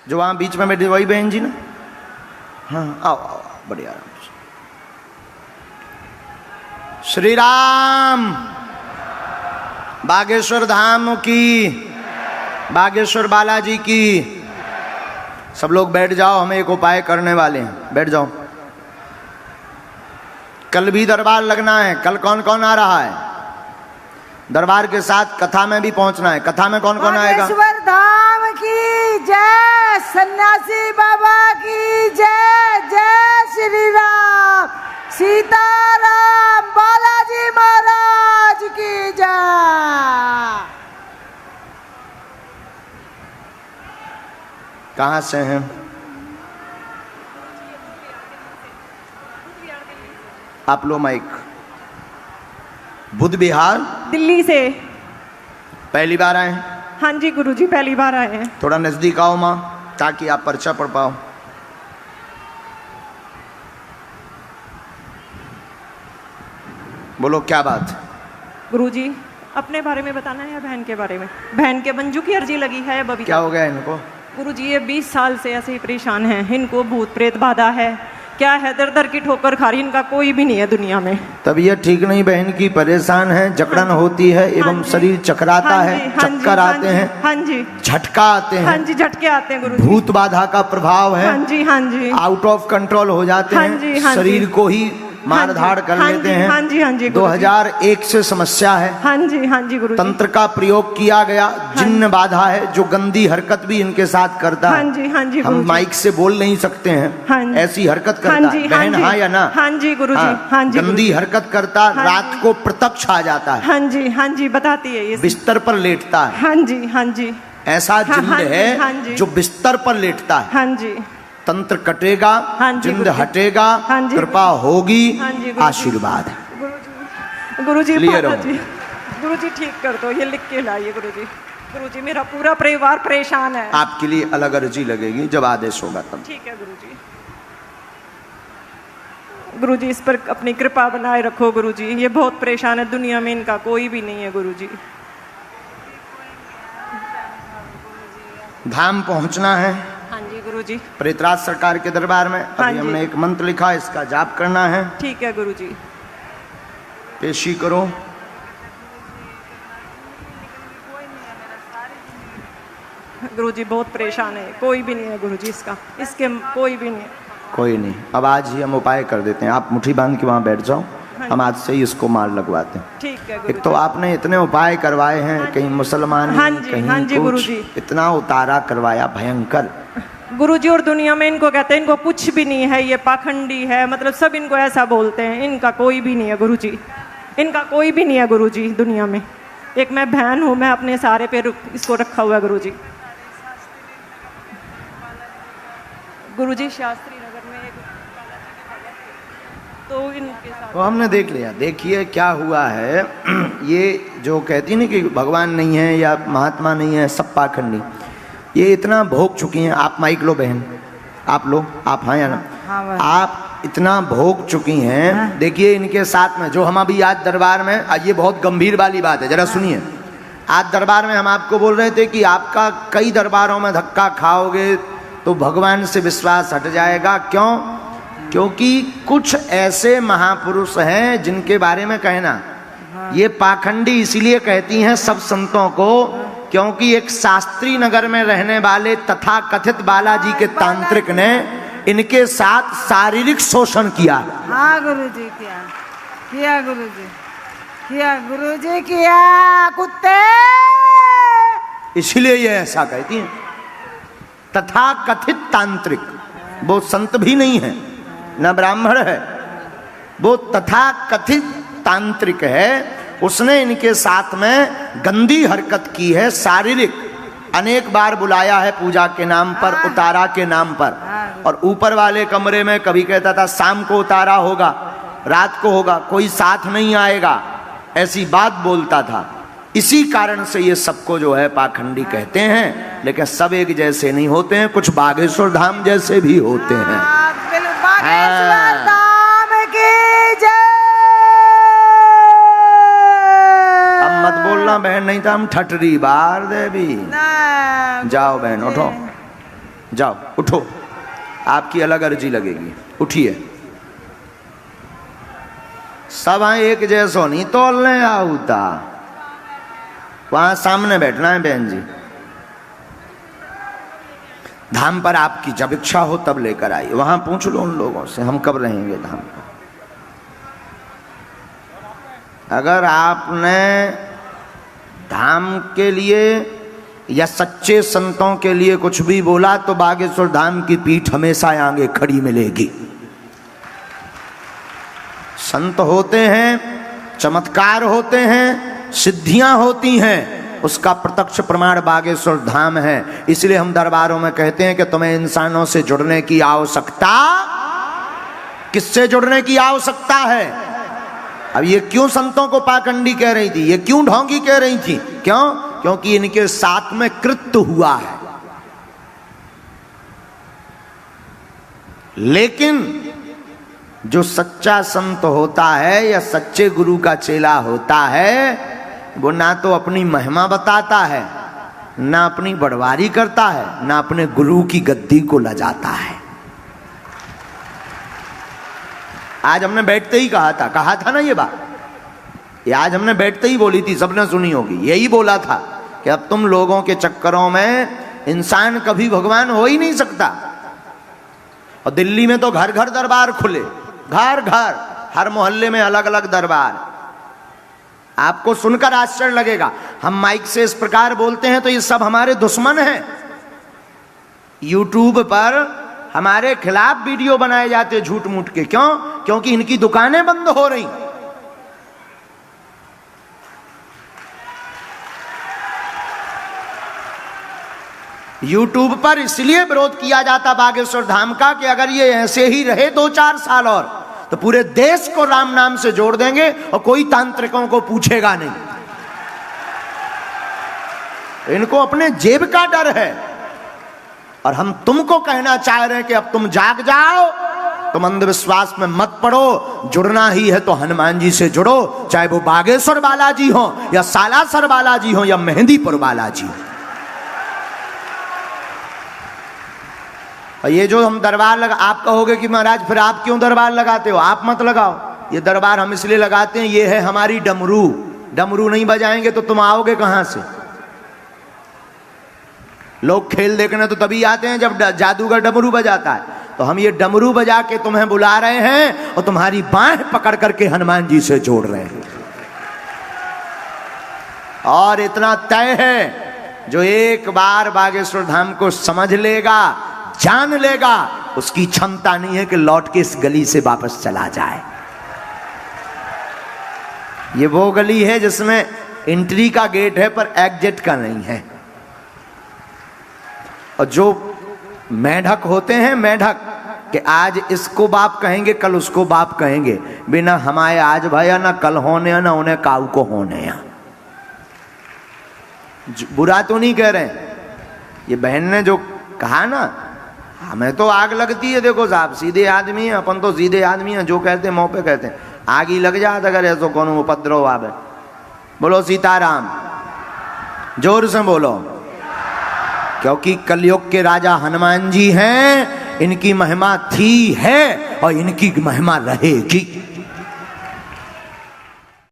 जो वहां बीच में बैठी वही बहन जी ना? हाँ, आओ आओ, बढ़िया। श्री राम। बागेश्वर धाम की, बागेश्वर बालाजी की। सब लोग बैठ जाओ, हम एक उपाय करने वाले हैं, बैठ जाओ। कल भी दरबार लगना है। कल कौन कौन आ रहा है? दरबार के साथ कथा में भी पहुंचना है। कथा में कौन कौन आएगा? बागेश्वर धाम की जय, सन्यासी बाबा की जय, जय श्री राम, सीताराम, बालाजी महाराज की जय। कहाँ से हैं? आप लो माइक। बुध विहार दिल्ली से। पहली बार आए हैं? हाँ जी गुरुजी, पहली बार आए हैं। थोड़ा नजदीक आओ माँ, ताकि आप पर्चा पढ़ पाओ। बोलो क्या बात? गुरुजी अपने बारे में बताना है या बहन के बारे में? बहन के मंजू की अर्जी लगी है बबीता। क्या हो गया इनको? गुरुजी ये 20 साल से ऐसे ही परेशान हैं। इनको भूत प्रेत बाधा है, क्या है, दर दर की ठोकर खा रही। इनका कोई भी नहीं है दुनिया में। तबीयत ठीक नहीं बहन की, परेशान है, जकड़न होती है एवं शरीर चकराता है, चक्कर आते हैं, हाँ जी, झटका आते हैं, हाँ जी, झटके आते हैं गुरुजी। भूत बाधा का प्रभाव है, हाँ जी, हाँ जी, आउट ऑफ कंट्रोल हो जाते हाँ जी, हैं, हाँ शरीर जी, को ही मार धाड़ कर हाँ लेते जी, हैं। हाँ जी, हाँ जी, 2001 से समस्या है। हाँ जी, हाँ जी गुरुजी। तंत्र का प्रयोग किया गया, जिन्न बाधा है, जो गंदी हरकत भी इनके साथ करता है। हाँ जी, हाँ जी हम गुरुजी। माइक से बोल नहीं सकते हैं, हाँ जी, ऐसी हरकत हाँ करता जी, है बहन, हाँ या ना? हाँ जी गुरुजी, हाँ जी, गंदी हरकत करता, हाँ रात जी, को प्रत्यक्ष आ जाता है, हाँ जी, हाँ जी, बताती है ये। बिस्तर पर लेटता है। हाँ जी, हाँ जी, ऐसा जिन्न हाँ जी, है हाँ जी, जो बिस्तर पर लेटता है। हाँ जी, तंत्र कटेगा, हाँ जी, जिन्न गुरुजी। हटेगा, हाँ जी, कृपा होगी, हाँ जी, गुरुजी। आशीर्वाद है। गुरुजी Clear हो। जी, गुरुजी ठीक कर दो, ये लिख के लाइए गुरुजी। गुरुजी मेरा पूरा परिवार परेशान है। आपके लिए अलग अर्जी लगेगी जब आदेश होगा तब। ठीक है गुरुजी। गुरुजी इस पर अपनी कृपा बनाए रखो गुरुजी। ये बहुत परेशान है, दुनिया में इनका कोई भी नहीं है गुरुजी। धाम पहुंचना है। हाँ जी गुरुजी। प्रेतराज सरकार के दरबार में हाँ अभी जी। हमने एक मंत्र लिखा, इसका जाप करना है। ठीक है गुरुजी। पेशी करो। गुरुजी बहुत परेशान है, कोई भी नहीं है गुरुजी इसका, इसके कोई भी नहीं है। कोई नहीं, अब आज ही हम उपाय कर देते हैं। आप मुट्ठी बांध के वहाँ बैठ जाओ, हम आज से ही इसको मार लगवाते हैं। ठीक है एक गुरुजी। तो आपने इतने उपाय करवाए हैं, कहीं मुसलमान, हाँ जी, कहीं हाँ जी कुछ, गुरुजी। इतना उतारा करवाया भयंकर। गुरुजी और दुनिया में इनको कहते हैं इनको कुछ भी नहीं है, ये पाखंडी है, मतलब सब इनको ऐसा बोलते हैं। इनका कोई भी नहीं है गुरुजी, इनका कोई भी नहीं है गुरुजी दुनिया में। एक मैं बहन हूँ, मैं अपने सारे पे इसको रखा हुआ है गुरुजी। गुरुजी शास्त्री नगर में एक तो इनके साथ तो हमने देख लिया। देखिए क्या हुआ है, ये जो कहती है ना कि भगवान नहीं है या महात्मा नहीं है, सब पाखंडी, ये इतना भोग चुकी हैं। आप माइक लो बहन, आप लो, आप हाँ या ना? आप इतना भोग चुकी हैं। देखिए इनके साथ में जो हम अभी आज दरबार में, ये बहुत गंभीर वाली बात है, जरा सुनिए। आज दरबार में हम आपको बोल रहे थे कि आपका कई दरबारों में धक्का खाओगे तो भगवान से विश्वास हट जाएगा। क्यों? क्योंकि कुछ ऐसे महापुरुष हैं जिनके बारे में कहना, ये पाखंडी इसीलिए कहती हैं सब संतों को, क्योंकि एक शास्त्री नगर में रहने वाले तथा कथित बालाजी के तांत्रिक ने इनके साथ शारीरिक शोषण किया। हाँ गुरुजी, किया गुरुजी, किया गुरुजी, किया कुत्ते। इसलिए ये ऐसा कहती हैं। तथा कथित तांत्रिक, वो संत भी नहीं है, न ब्राह्मण है, वो तथा कथित तांत्रिक है। उसने इनके साथ में गंदी हरकत की है, शारीरिक। अनेक बार बुलाया है पूजा के नाम पर, उतारा के नाम पर, और ऊपर वाले कमरे में कभी कहता था शाम को उतारा होगा, रात को होगा, कोई साथ नहीं आएगा, ऐसी बात बोलता था। इसी कारण से ये सबको जो है पाखंडी कहते हैं। लेकिन सब एक जैसे नहीं होते हैं, कुछ बागेश्वर धाम जैसे भी होते हैं। बागेश्वर धाम की जय। अब मत बोलना बहन, नहीं तो हम ठटरी बार दे भी। जाओ बहन, उठो। जाओ उठो, आपकी अलग अर्जी लगेगी, उठिए। सब एक जैसो नहीं तोलने आऊता, वहां सामने बैठना है बहन जी। धाम पर आपकी जब इच्छा हो तब लेकर आइए, वहां पूछ लो उन लोगों से हम कब रहेंगे धाम पर। अगर आपने धाम के लिए या सच्चे संतों के लिए कुछ भी बोला तो बागेश्वर धाम की पीठ हमेशा आगे खड़ी मिलेगी। संत होते हैं, चमत्कार होते हैं, सिद्धियां होती हैं, उसका प्रत्यक्ष प्रमाण बागेश्वर धाम है। इसलिए हम दरबारों में कहते हैं कि तुम्हें इंसानों से जुड़ने की आवश्यकता, किससे जुड़ने की आवश्यकता है? अब ये क्यों संतों को पाखंडी कह रही थी, ये क्यों ढोंगी कह रही थी? क्यों? क्योंकि इनके साथ में कृत्य हुआ है। लेकिन जो सच्चा संत होता है या सच्चे गुरु का चेला होता है, वो ना तो अपनी महिमा बताता है, ना अपनी बड़वारी करता है, ना अपने गुरु की गद्दी को लजाता है। आज हमने बैठते ही कहा था ना ये बात, ये आज हमने बैठते ही बोली थी, सबने सुनी होगी। यही बोला था कि अब तुम लोगों के चक्करों में इंसान कभी भगवान हो ही नहीं सकता। और दिल्ली में तो घर घर दरबार खुले, घर घर, हर मोहल्ले में अलग अलग दरबार। आपको सुनकर आश्चर्य लगेगा, हम माइक से इस प्रकार बोलते हैं तो ये सब हमारे दुश्मन हैं। यूट्यूब पर हमारे खिलाफ वीडियो बनाए जाते झूठ मूठ के। क्यों? क्योंकि इनकी दुकानें बंद हो रही। यूट्यूब पर इसलिए विरोध किया जाता बागेश्वर धाम का कि अगर ये ऐसे ही रहे 2-4 साल और, तो पूरे देश को राम नाम से जोड़ देंगे और कोई तांत्रिकों को पूछेगा नहीं। इनको अपने जेब का डर है। और हम तुमको कहना चाह रहे हैं कि अब तुम जाग जाओ, तुम अंधविश्वास में मत पड़ो। जुड़ना ही है तो हनुमान जी से जुड़ो, चाहे वो बागेश्वर बालाजी हो या सालासर बालाजी हो या मेहंदीपुर बालाजी हो। ये जो हम दरबार लगा, आप कहोगे कि महाराज फिर आप क्यों दरबार लगाते हो? आप मत लगाओ। ये दरबार हम इसलिए लगाते हैं, ये है हमारी डमरू। डमरू नहीं बजाएंगे तो तुम आओगे कहां से? लोग खेल देखने तो तभी आते हैं जब जादूगर डमरू बजाता है। तो हम ये डमरू बजा के तुम्हें बुला रहे हैं और तुम्हारी बाहें पकड़ करके हनुमान जी से जोड़ रहे हैं। और इतना तय है, जो एक बार बागेश्वर धाम को समझ लेगा, जान लेगा, उसकी क्षमता नहीं है कि लौट के इस गली से वापस चला जाए। ये वो गली है जिसमें एंट्री का गेट है पर एग्जिट का नहीं है। और जो मेढक होते हैं, मेढक कि आज इसको बाप कहेंगे कल उसको बाप कहेंगे, बिना हमारे आज भैया ना कल होने ना उन्हें काऊ को होने। बुरा तो नहीं कह रहे, ये बहन ने जो कहा ना, हमें तो आग लगती है। देखो साहब, सीधे आदमी है अपन, तो सीधे आदमी है, जो कहते हैं मुंह पे कहते हैं। आग ही लग जाता अगर ऐसो कौन उपद्रव आवे। बोलो सीताराम, जोर से बोलो। क्योंकि कलयुग के राजा हनुमान जी हैं, इनकी महिमा थी, है और इनकी महिमा रहेगी।